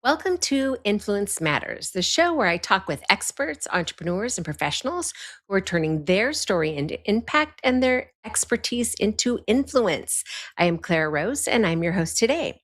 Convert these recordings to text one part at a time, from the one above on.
Welcome to Influence Matters, the show where I talk with experts, entrepreneurs, and professionals who are turning their story into impact and their expertise into influence. I am Clara Rose, and I'm your host today.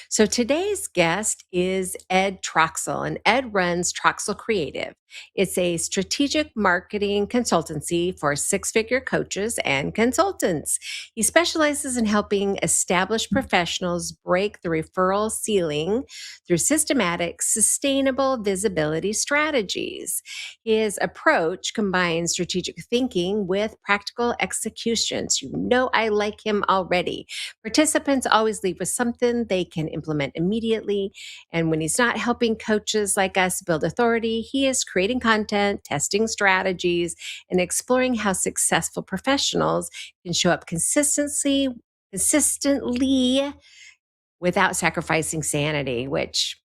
So today's guest is Ed Troxell, and Ed runs Troxell Creative. It's a strategic marketing consultancy for six-figure coaches and consultants. He specializes in helping established professionals break the referral ceiling through systematic, sustainable visibility strategies. His approach combines strategic thinking with practical executions. You know, I like him already. Participants always leave with something they can implement immediately. And when he's not helping coaches like us build authority, he is creating content, testing strategies, and exploring how successful professionals can show up consistently without sacrificing sanity, which,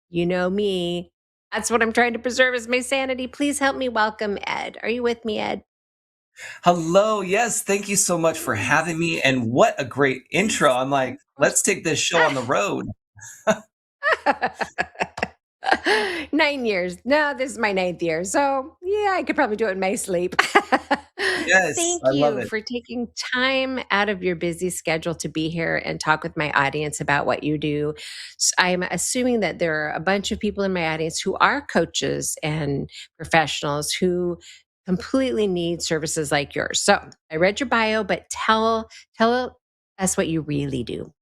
you know me, that's what I'm trying to preserve is my sanity. Please help me welcome Ed. Are you with me, Ed? Hello. Yes. Thank you so much for having me. And what a great intro. I'm like, let's take this show on the road. 9 years. No, this is my ninth year. So, yeah, I could probably do it in my sleep. Yes. Thank I love you it. for taking time out of your busy schedule to be here and talk with my audience about what you do. I'm assuming that there are a bunch of people in my audience who are coaches and professionals who completely need services like yours. So, I read your bio, but tell us what you really do.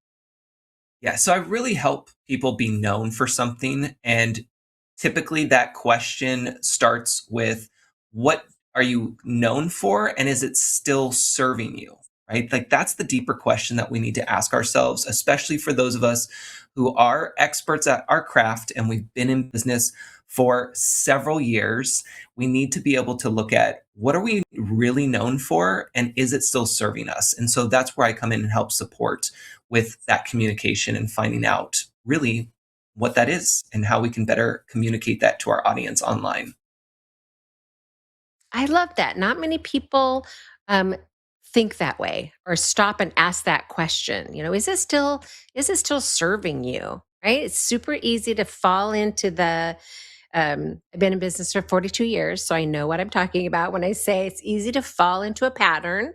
Yeah. So I really help people be known for something. And typically that question starts with, what are you known for? And is it still serving you? Right? Like that's the deeper question that we need to ask ourselves, especially for those of us who are experts at our craft and we've been in business for several years. We need to be able to look at, what are we really known for? And is it still serving us? And so that's where I come in and help support with that communication and finding out really what that is and how we can better communicate that to our audience online. I love that. Not many people um, think that way or stop and ask that question. You know, is it still serving you? Right? It's super easy to fall into the. I've been in business for 42 years, so I know what I'm talking about when I say it's easy to fall into a pattern,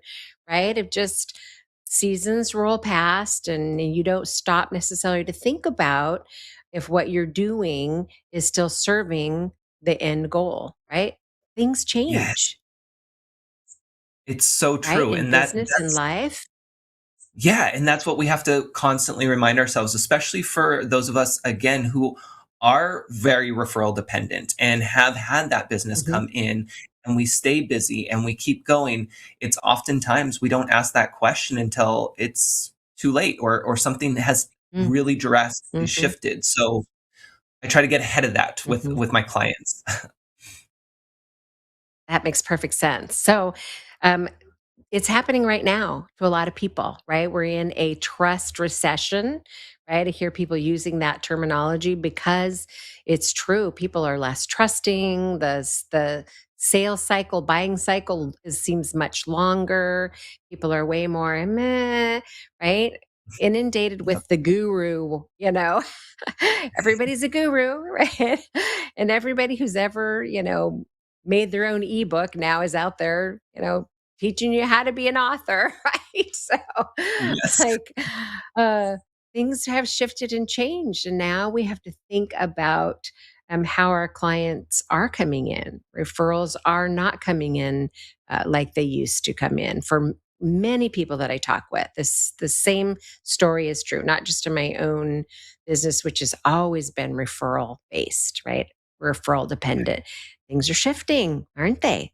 right? Of just seasons roll past and you don't stop necessarily to think about if what you're doing is still serving the end goal, right? Things Yes, change, it's so right? true. In And that business and that's life. yeah, and that's what we have to constantly remind ourselves, especially for those of us, again, who are very referral dependent and have had that business Mhm, come in and we stay busy and we keep going. It's oftentimes we don't ask that question until it's too late or something has mm, really drastically mhm, shifted. So I try to get ahead of that with mhm. my clients. That makes perfect sense. So, um, it's happening right now to a lot of people, right? We're in a trust recession, right? I hear people using that terminology because it's true. People are less trusting. The sales cycle, buying cycle seems much longer. People are way more meh, right? Inundated Yep. with the guru, everybody's a guru, right? And everybody who's ever, made their own ebook now is out there, teaching you how to be an author, right? So, Yes. like, uh, things have shifted and changed, and now we have to think about how our clients are coming in. Referrals are not coming in like they used to come in for many people that I talk with. The same story is true, not just in my own business, which has always been referral based, right? Referral dependent. Things are shifting, aren't they?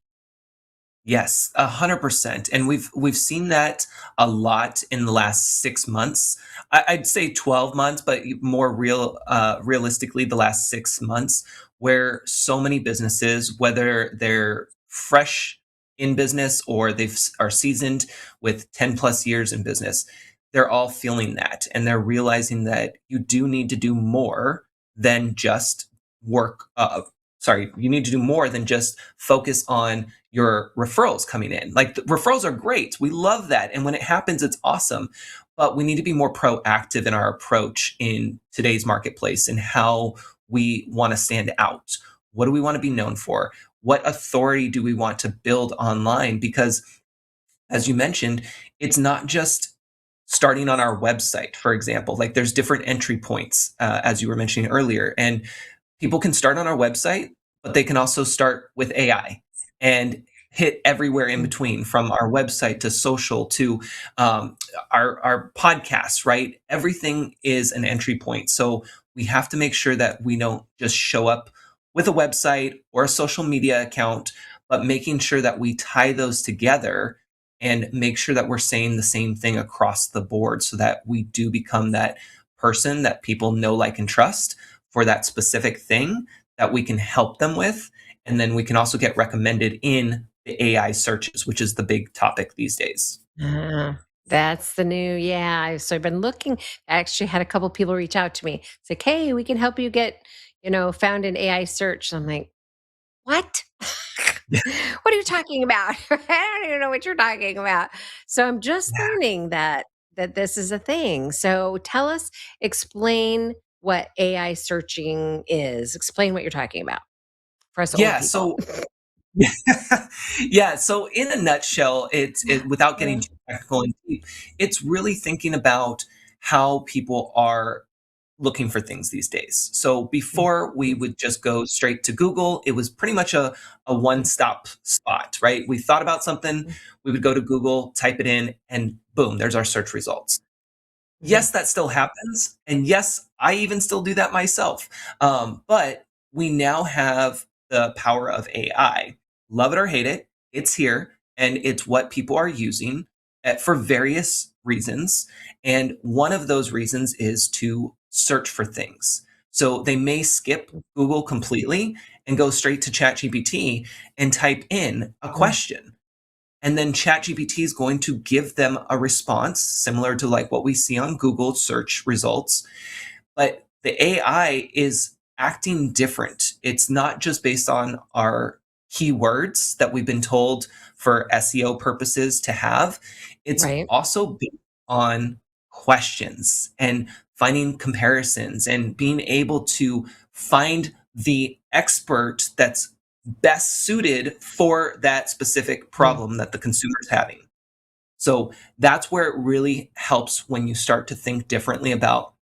Yes, 100%. And we've seen that a lot in the last 6 months. I'd say 12 months, but more realistically, the last 6 months, where so many businesses, whether they're fresh in business or are seasoned with 10 plus years in business, they're all feeling that, and they're realizing that you do need to do more than just work. Sorry, you need to do more than just focus on your referrals coming in. Like, the referrals are great. We love that. And when it happens, it's awesome. but we need to be more proactive in our approach in today's marketplace and how we want to stand out. What do we want to be known for? What authority do we want to build online? Because, as you mentioned, it's not just starting on our website, for example. Like, there's different entry points, as you were mentioning earlier. And people can start on our website, but they can also start with AI and hit everywhere in between, from our website to social to our podcasts, right? Everything is an entry point. So we have to make sure that we don't just show up with a website or a social media account, but making sure that we tie those together and make sure that we're saying the same thing across the board so that we do become that person that people know, like, and trust for that specific thing that we can help them with. And then we can also get recommended in the AI searches, which is the big topic these days. Ah, that's the new, yeah. So I've been looking. I actually had a couple people reach out to me. It's like, hey, we can help you get, found in AI search. I'm like, what? What are you talking about? I don't even know what you're talking about. So I'm just Yeah. learning that this is a thing. So tell us, explain what AI searching is. Explain what you're talking about for us old Yeah. people. So yeah. Yeah. So in a nutshell, without getting Uh, too technical and deep, it's really thinking about how people are looking for things these days. So mm, before, we would just go straight to Google. It was pretty much a mm, one-stop spot, right? We thought about something, mm, we would go to Google, type it in, and boom, there's our search results. mhm, Yes, that still happens. And yes, I even still do that myself. But we now have the power of AI. Love it or hate it, it's here, and it's what people are using for various reasons. And one of those reasons is to search for things. So they may skip Google completely and go straight to ChatGPT and type in a mm, question, and then ChatGPT is going to give them a response similar to like what we see on Google search results. But the AI is acting different. It's not just based on our keywords that we've been told for SEO purposes to have. It's right. also based on questions and finding comparisons and being able to find the expert that's best suited for that specific Mm, problem that the consumer is having. So that's where it really helps when you start to think differently about,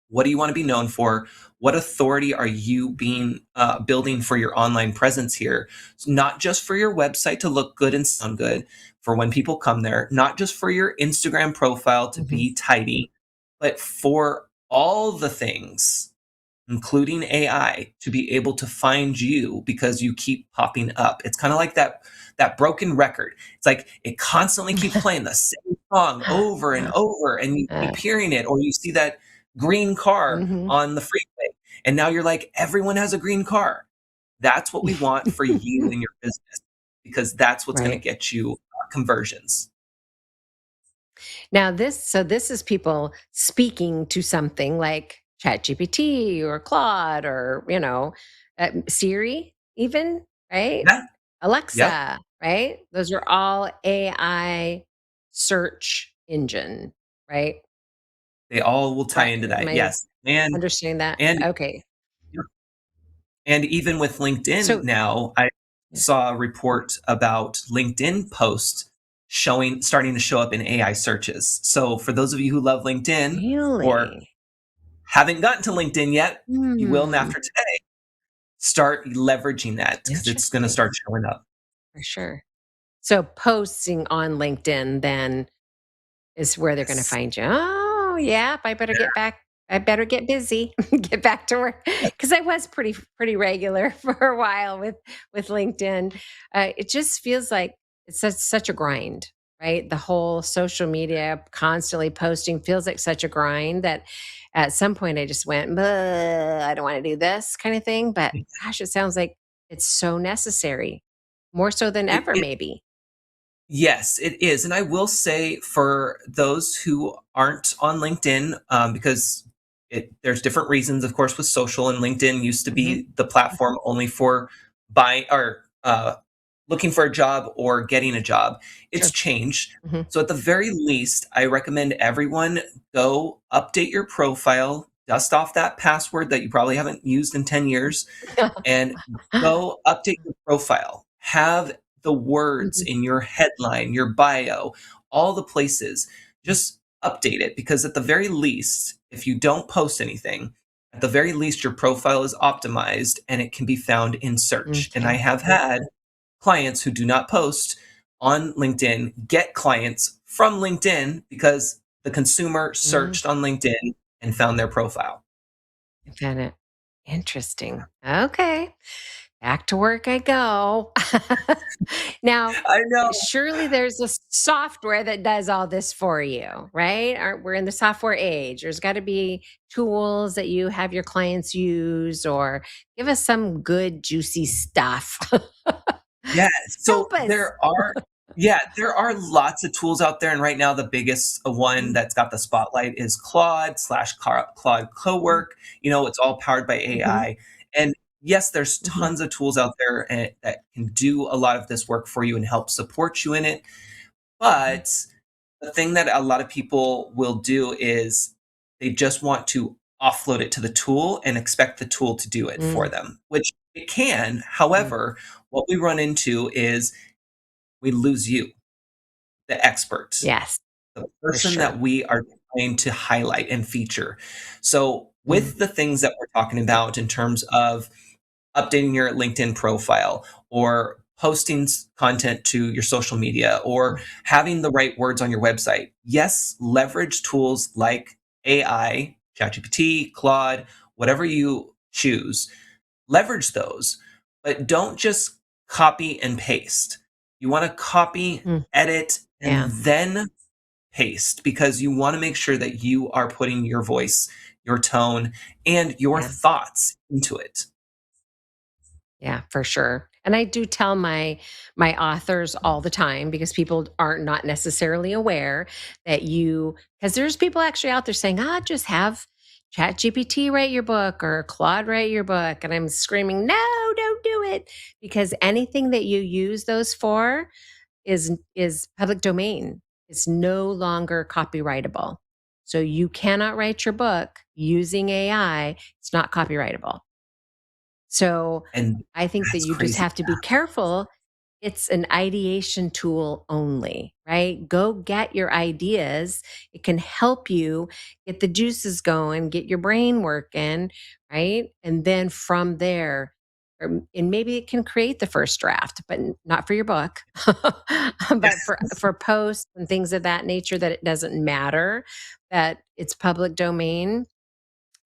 what do you want to be known for? What authority are you being building for your online presence here? So not just for your website to look good and sound good for when people come there, not just for your Instagram profile to mhm, be tidy, but for all the things, including AI, to be able to find you because you keep popping up. It's kind of like that broken record. It's like it constantly keeps playing the same song over and over, and you uh, keep hearing it, or you see that green car mhm. on the freeway, and now you're like, everyone has a green car. That's what we want for you and your business, because that's what's going to Right. get you conversions. Now this is people speaking to something like ChatGPT or Claude or, Siri even, right? Yeah. Yep. Alexa, right? Those are all AI search engine, right? They all will tie Right. into Am that. I Yes. And understanding that? and Okay. And even with LinkedIn So now, I saw a report about LinkedIn posts starting to show up in AI searches. So for those of you who love LinkedIn or really? haven't gotten to LinkedIn yet, you will Hmm. after today. Start leveraging that because it's going to Interesting. start showing up. For sure. So posting on LinkedIn then is where they're gonna Yes. find you. Oh, yeah, I better get busy, get back to work because I was pretty regular for a while with LinkedIn. It just feels like it's such a grind, right? The whole social media, constantly posting feels like such a grind that at some point I just went, "Bleh, I don't wanna do this," kinda thing, but gosh, it sounds like it's so necessary, more so than ever It maybe. Yes, it is. And I will say, for those who aren't on LinkedIn, because there's different reasons, of course, with social, and LinkedIn used to Mhm. be the platform only for buy or looking for a job or getting a job. It's Sure. changed. Mhm. So at the very least, I recommend everyone go update your profile, dust off that password that you probably haven't used in 10 years, and go update your profile. Have the words Mhm. in your headline, your bio, all the places. Just update it because at the very least, if you don't post anything, at the very least your profile is optimized and it can be found in search. And I Okay. have had clients who do not post on LinkedIn get clients from LinkedIn because the consumer Mhm. searched on LinkedIn and found their profile. I found it interesting. Okay. Back to work I go. Now, I know. surely there's a software that does all this for you, right? We're in the software age. There's got to be tools that you have your clients use, or give us some good, juicy stuff. Yes. So Help us. there are lots of tools out there, and right now the biggest one Mhm. that's got the spotlight is Claude Mhm. Cowork. It's all powered by Mhm. AI. And yes, there's Mhm. tons of tools out there that can do a lot of this work for you and help support you in it. Mhm. But the thing that a lot of people will do is they just want to offload it to the tool and expect the tool to do it for Mm. them, which it can. Mm. However, what we run into is we lose you, the expert, Yes, the for person sure. that we are trying to highlight and feature. So, Mm. with the things that we're talking about in terms of updating your LinkedIn profile or posting content to your social media or Mm. having the right words on your website, yes, leverage tools like AI, ChatGPT, Claude, whatever you choose, leverage those, but don't just copy and paste. You want to copy, Mm. edit, and Yeah. then paste because you want to make sure that you are putting your voice, your tone, and your Yeah. thoughts into it. Yeah, for sure. And I do tell my authors all the time, because people are not necessarily aware that you, because there's people actually out there saying, "Ah, just have ChatGPT write your book or Claude write your book." And I'm screaming, "No, don't do it." Because anything that you use those for is public domain. It's no longer copyrightable. So you cannot write your book using AI. It's not copyrightable. So And I think that that's you just crazy. have to be careful. It's an ideation tool only, right? Go get your ideas. It can help you get the juices going, get your brain working, right? And then from there, and maybe it can create the first draft, but not for your book, but for posts and things of that nature, that it doesn't matter that it's public domain.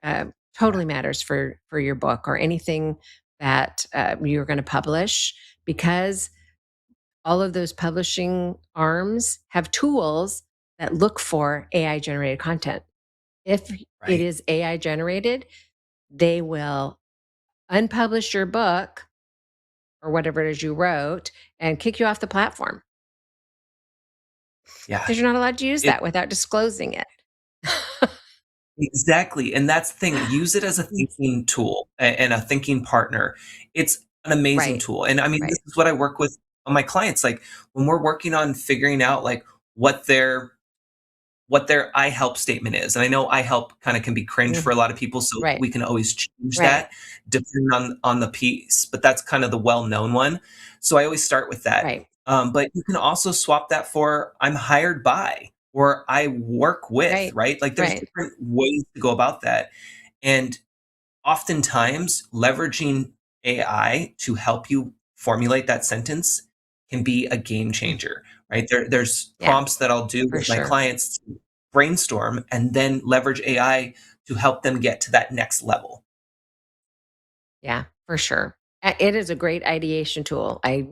uh, Yeah. totally matters for your book or anything that you're going to publish, because all of those publishing arms have tools that look for AI generated content. If it Right. is AI generated, they will unpublish your book or whatever it is you wrote and kick you off the platform, Yeah. because you're not allowed to use It that without disclosing it. exactly, and that's the thing, use it as a thinking tool and a thinking partner. It's an amazing Right, tool, and I mean, this right. is what I work with on my clients, like, when we're working on figuring out, like, what their I help statement is. And I know I help kind of can be cringe for Mm, a lot of people, so right, we can always change right, that depending on the piece. But that's kind of the well-known one. So I always start with that. right, But you can also swap that for I'm hired by or I work with, right, right? Like there's right. different ways to go about that. And oftentimes leveraging AI to help you formulate that sentence can be a game Mm, changer, right? There's yeah, prompts that I'll do for with my sure. clients to brainstorm and then leverage AI to help them get to that next level. Yeah, for sure. It is a great ideation tool. I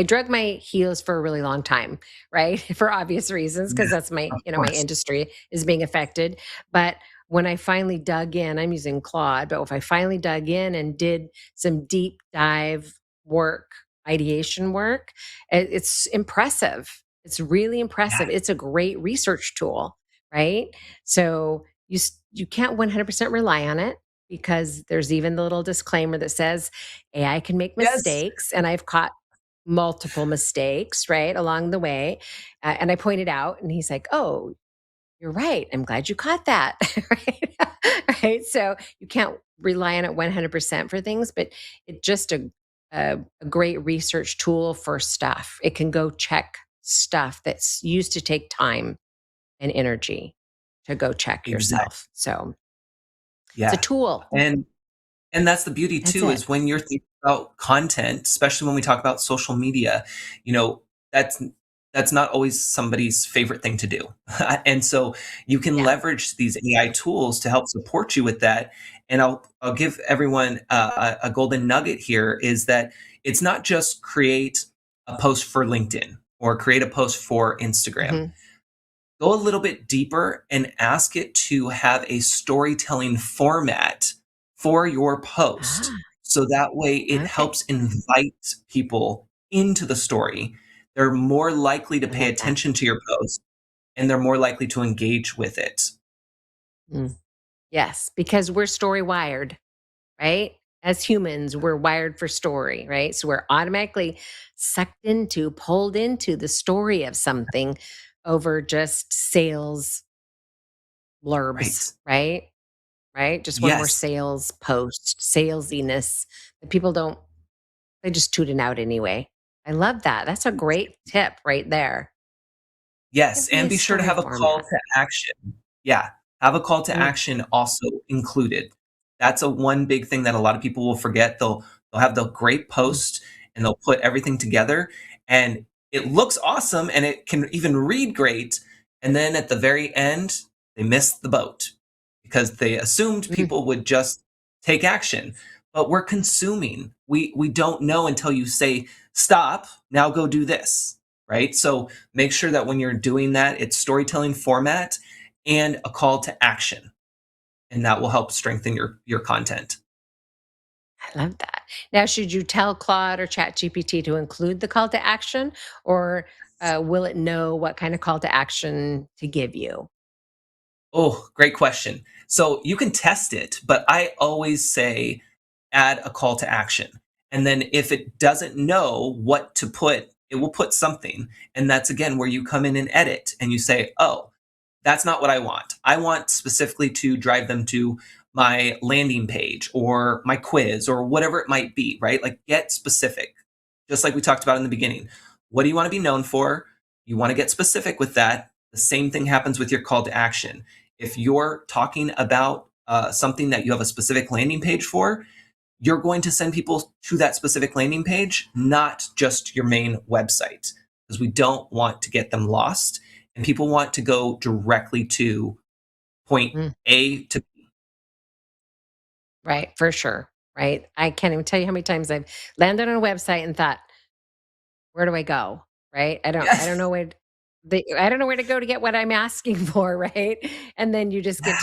drug my heels for a really long time, right? For obvious reasons, because Yeah, that's of my course. industry is being affected. But when I finally dug in, I'm using Claude, but if I finally dug in and did some deep dive work, ideation work, it's impressive. It's really Yeah. impressive. It's a great research tool, right? So you can't 100% rely on it, because there's even the little disclaimer that says AI can make Yes. mistakes. And multiple mistakes, right, along the way. And I pointed out, and he's like, "Oh, you're right. I'm glad you caught that." Right? Right? So you can't rely on it 100% for things, but it's just a great research tool for stuff. It can go check stuff that's used to take time and energy to go check Exactly. yourself. So it's a Yeah. tool. And And that's the beauty That's too, it. is when you're thinking about content, especially when we talk about social media, you know, that's that's not always somebody's favorite thing to do. And so you can Yeah. leverage these AI tools to help support you with that. And I'll give everyone a golden nugget here is that it's not just create a post for LinkedIn or create a post for Instagram. Hmm. Go a little bit deeper and ask it to have a storytelling format for your post. Ah, So that way it okay. helps invite people into the story. They're more likely to I pay love that. attention to your post and they're more likely to engage with it. Mm. Yes, because we're story wired, right? As humans, we're wired for story, right? So we're automatically sucked into, pulled into the story of something over just sales blurbs, Right. right? Right? Just one more Yes. sales post, salesiness that people don't, they just tune it out anyway. I love that. That's a great tip right there. Yes, Give me and a be sure to story have a call format. to action. Yeah, have a call to Mm, action also included. That's a one big thing that a lot of people will forget. They'll have the great mm, post and they'll put everything together and it looks awesome and it can even read great. And then at the very end, they missed the boat because they assumed mm. people would just take action. But we're consuming. We don't know until you say, stop, now go do this. Right. So make sure that when you're doing that, it's storytelling format and a call to action. And that will help strengthen your content. I love that. Now, should you tell Claude or ChatGPT to include the call to action, or will it know what kind of call to action to give you? Oh, great question. So you can test it, but I always say add a call to action. And then if it doesn't know what to put, it will put something. And that's again where you come in and edit and you say, oh, that's not what I want. I want specifically to drive them to my landing page or my quiz or whatever it might be, right? Like get specific. Just like we talked about in the beginning. What do you want to be known for? You want to get specific with that. The same thing happens with your call to action. If you're talking about something that you have a specific landing page for, you're going to send people to that specific landing page, not just your main website, because we don't want to get them lost. And people want to go directly to point Mm, A to B. right, for sure. Right. I can't even tell you how many times I've landed on a website and thought, where do I go? Right. I don't Yes. know where I don't know where to go to get what I'm asking for. Right. And then you just get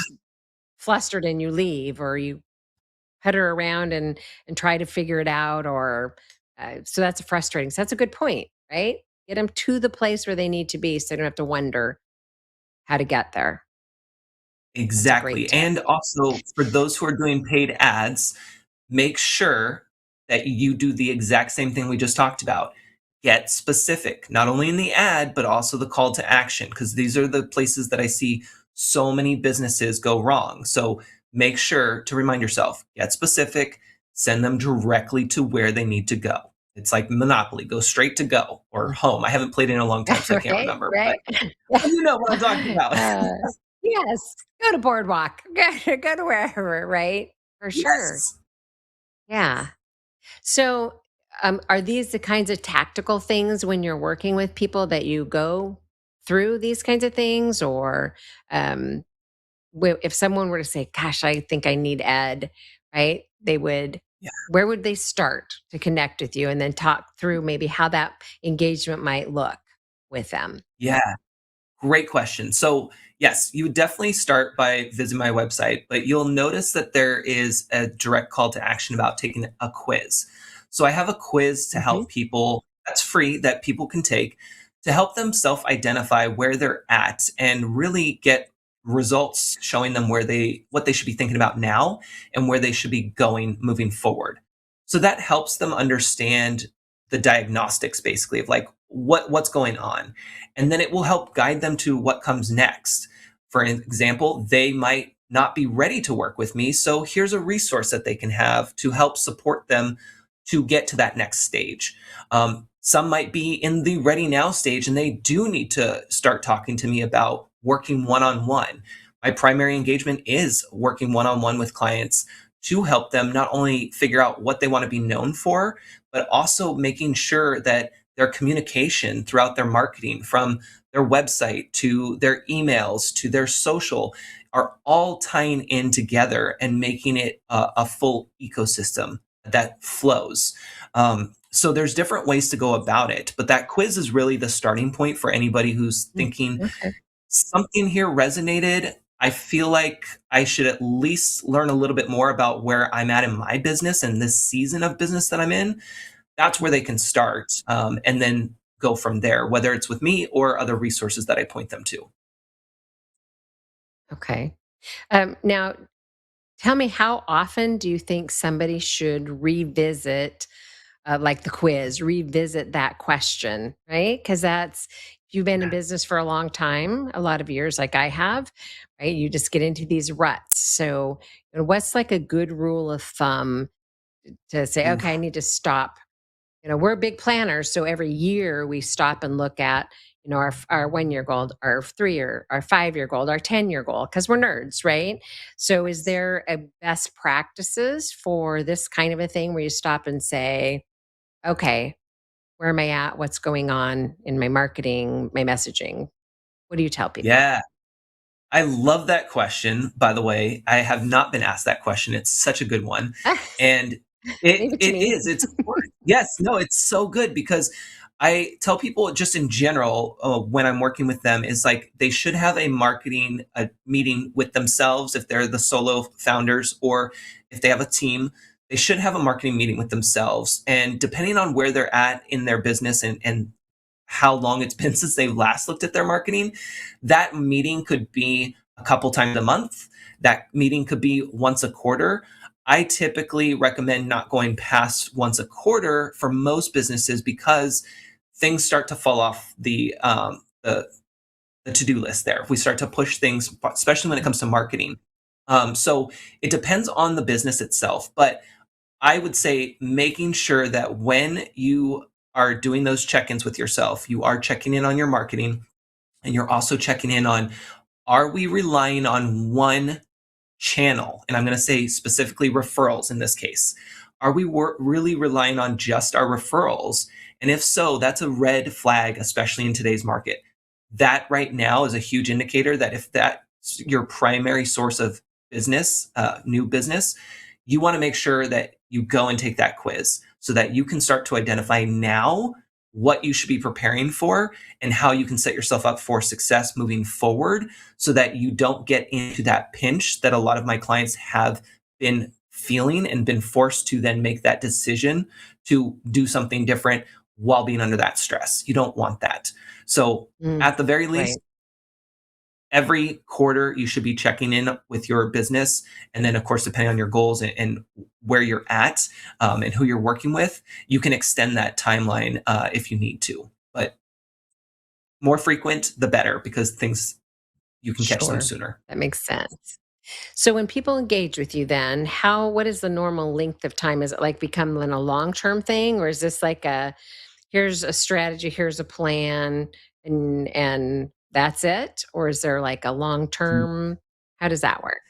flustered and you leave, or you putter around and try to figure it out, or so that's frustrating. So that's a good point, right? Get them to the place where they need to be, so they don't have to wonder how to get there. That's a great Exactly. tip. And also for those who are doing paid ads, make sure that you do the exact same thing we just talked about. Get specific, not only in the ad, but also the call to action, because these are the places that I see so many businesses go wrong. So make sure to remind yourself, get specific, send them directly to where they need to go. It's like Monopoly, go straight to go or Mm. home. I haven't played in a long time, so I can't Right, remember, but right. you know what I'm talking about. uh, yes, go to boardwalk, go to wherever, right? For sure. Yes. Yeah. So, are these the kinds of tactical things when you're working with people that you go through these kinds of things, or um, if someone were to say, "Gosh, I think I need Ed," right? They would. Where would they start to connect with you, and then talk through maybe how that engagement might look with them? Yeah. Great question. So, yes, you would definitely start by visiting my website, but you'll notice that there is a direct call to action about taking a quiz. So, I have a quiz to Hmm. help people that's free that people can take to help them self identify where they're at and really get results showing them where they what they should be thinking about now and where they should be going moving forward. So that helps them understand the diagnostics basically of like what's going on, and then it will help guide them to what comes next. For example, they might not be ready to work with me, so here's a resource that they can have to help support them to get to that next stage. Some might be in the ready now stage and they do need to start talking to me about working one on one. My primary engagement is working one on one with clients to help them not only figure out what they want to be known for, but also making sure that their communication throughout their marketing, from their website to their emails to their social, are all tying in together and making it a full ecosystem that flows. So there's different ways to go about it, but that quiz is really the starting point for anybody who's Mm, thinking okay. something here resonated. I feel like I should at least learn a little bit more about where I'm at in my business and this season of business that I'm in. That's where they can start, and then go from there, whether it's with me or other resources that I point them to. Okay. Now, tell me, how often do you think somebody should revisit, like the quiz, revisit that question, right? Because that's, if you've been in business for a long time, a lot of years, like I have, right? You just get into these ruts. So, what's like a good rule of thumb to say, Ooh, okay, I need to stop? We're big planners, so every year we stop and look at, our 1 year goal, our 3 year, our 5 year goal, our 10 year goal, because we're nerds, right? So, is there a best practices for this kind of a thing where you stop and say, okay, where am I at? What's going on in my marketing, my messaging? What do you tell people? yeah. I love that question, by the way. I have not been asked that question. It's such a good one. And Leave it to it me. is. It's important. Yes, no, it's so good because I tell people just in general, when I'm working with them, is like they should have a marketing meeting with themselves if they're the solo founders, or if they have a team, they should have a marketing meeting with themselves. And depending on where they're at in their business, and how long it's been since they last looked at their marketing, that meeting could be a couple times a month. That meeting could be once a quarter. I typically recommend not going past once a quarter for most businesses because things start to fall off the to do list there. If we start to push things, especially when it comes to marketing. So it depends on the business itself. But I would say making sure that when you are doing those check-ins with yourself, you are checking in on your marketing, and you're also checking in on, are we relying on one channel? And I'm going to say specifically referrals in this case. Are we really relying on just our referrals? And if so, that's a red flag, especially in today's market. That right now is a huge indicator that if that's your primary source of business, new business, you want to make sure that you go and take that quiz so that you can start to identify now what you should be preparing for and how you can set yourself up for success moving forward, so that you don't get into that pinch that a lot of my clients have been feeling and been forced to then make that decision to do something different while being under that stress. You don't want that. So, Mm, at the very least, right. every quarter you should be checking in with your business, and then of course depending on your goals and where you're at, and who you're working with, you can extend that timeline if you need to, but more frequent the better, because things, you can catch them Sure. sooner. That makes sense. So when people engage with you then, what is the normal length of time? Is it like becoming a long-term thing, or is this like here's a strategy, here's a plan, and that's it? Or is there like a long-term, how does that work?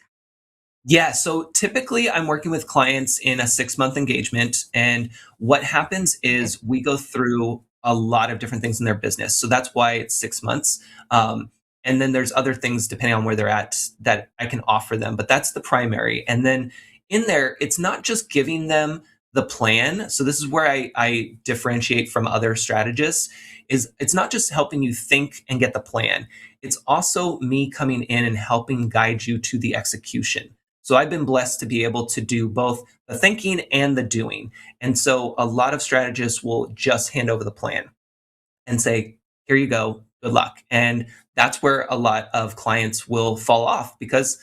Yeah, so typically I'm working with clients in a 6-month engagement. And what happens Okay. is we go through a lot of different things in their business. So that's why it's 6 months. And then there's other things depending on where they're at that I can offer them, but that's the primary. And then in there, it's not just giving them the plan. So this is where I differentiate from other strategists, is it's not just helping you think and get the plan. It's also me coming in and helping guide you to the execution. So I've been blessed to be able to do both the thinking and the doing. And so a lot of strategists will just hand over the plan and say, here you go, good luck. And that's where a lot of clients will fall off, because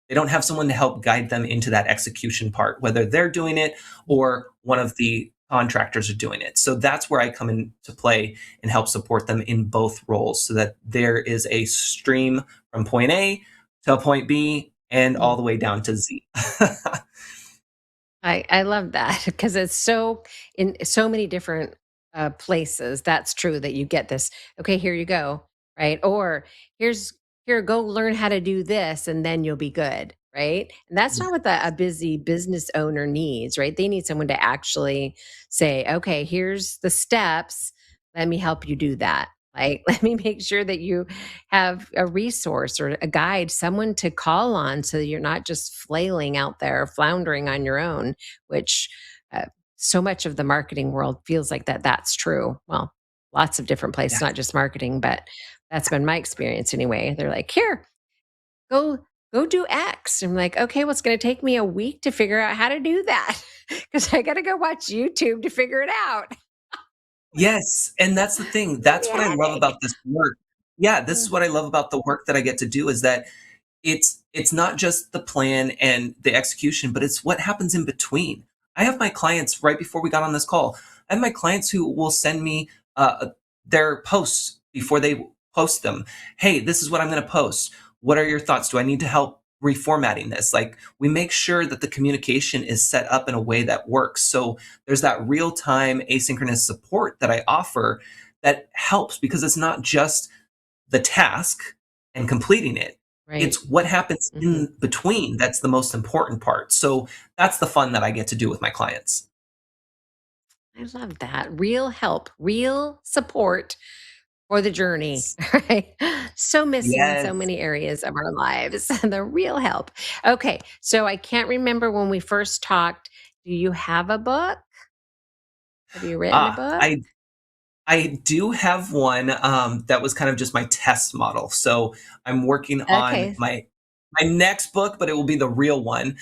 they don't have someone to help guide them into that execution part, whether they're doing it or one of the contractors are doing it. So that's where I come into play and help support them in both roles so that there is a stream from point A to point B and all the way down to Z. I love that because it's so in so many different places. That's true that you get this. Okay, here you go, right? Or here's here, go learn how to do this, and then you'll be good, right? And that's not what a busy business owner needs, right? They need someone to actually say, okay, here's the steps. Let me help you do that. Like, let me make sure that you have a resource or a guide, someone to call on so that you're not just flailing out there, floundering on your own, which uh, so much of the marketing world feels like that's true. Well, lots of different places, Yeah. not just marketing, but that's been my experience anyway. They're like, here, go go do X. I'm like, okay, well, it's going to take me a week to figure out how to do that because I got to go watch YouTube to figure it out. Yes, and that's the thing. Give me That's a what I love headache. about this work. Yeah, this is Mm, what I love about the work that I get to do is that it's not just the plan and the execution, but it's what happens in between. I have my clients right before we got on this call. I have my clients who will send me their posts before they post them. Hey, this is what I'm going to post. What are your thoughts? Do I need to help reformatting this? Like we make sure that the communication is set up in a way that works. So there's that real time asynchronous support that I offer that helps because it's not just the task and completing it. right. It's what happens Hmm. in between that's the most important part. So that's the fun that I get to do with my clients. I love that. Real help, real support for the journey, right? So missing in so Yes. many areas of our lives, the real help. Okay, so I can't remember when we first talked. Do you have a book? Have you written a Ah, book? I do have one that was kind of just my test model. So I'm working on Okay, my next book, but it will be the real one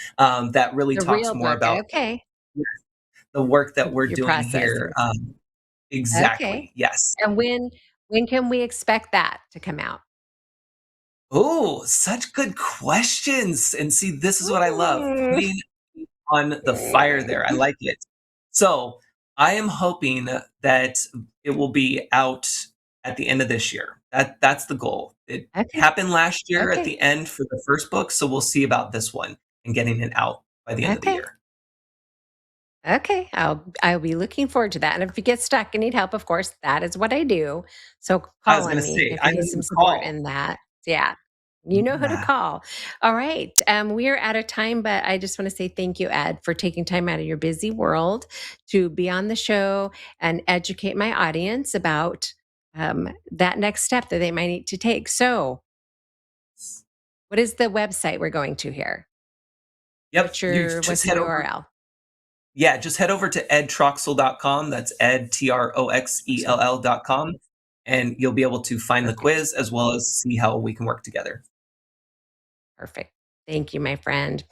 that really the talks real more book. about Okay, the work that we're your doing process. here. Okay, Exactly. Yes. and when can we expect that to come out? Oh, such good questions. And see, this is what I love Mm. putting on the fire there. I like it. So I am hoping that it will be out at the end of this year. That's the goal. It Okay, happened last year at okay, the end for the first book, so we'll see about this one and getting it out by the end of the okay. year. Okay, I'll be looking forward to that. And if you get stuck and need help, of course, that is what I do. So I was call gonna on me say, if I you know need who some to support call. in that. Yeah. You know who to Yeah. call. All right. We are out of time, but I just want to say thank you, Ed, for taking time out of your busy world to be on the show and educate my audience about that next step that they might need to take. So, what is the website we're going to here? Yep. You What's just the head over. URL? Yeah, just head over to edtroxell.com. That's ed, So, TROXELL.com. And you'll be able to find the perfect. quiz as well as see how we can work together. Perfect. Thank you, my friend.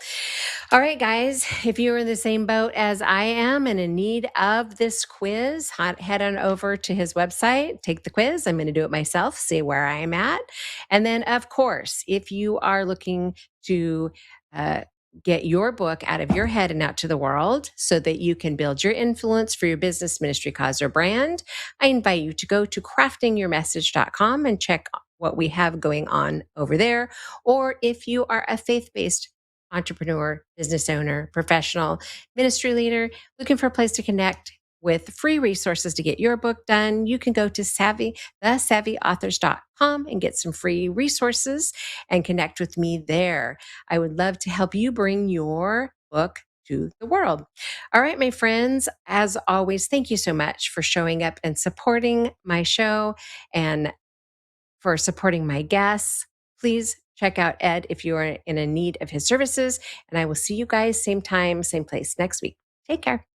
All right, guys, if you're in the same boat as I am and in need of this quiz, head on over to his website, take the quiz. I'm going to do it myself, see where I am at. And then, of course, if you are looking to uh, get your book out of your head and out to the world so that you can build your influence for your business, ministry, cause, or brand, I invite you to go to craftingyourmessage.com and check what we have going on over there. Or if you are a faith based entrepreneur, business owner, professional, ministry leader, looking for a place to connect with free resources to get your book done, you can go to thesavvyauthors.com and get some free resources and connect with me there. I would love to help you bring your book to the world. All right, my friends, as always, thank you so much for showing up and supporting my show and for supporting my guests. Please check out Ed if you are in a need of his services. And I will see you guys same time, same place next week. Take care.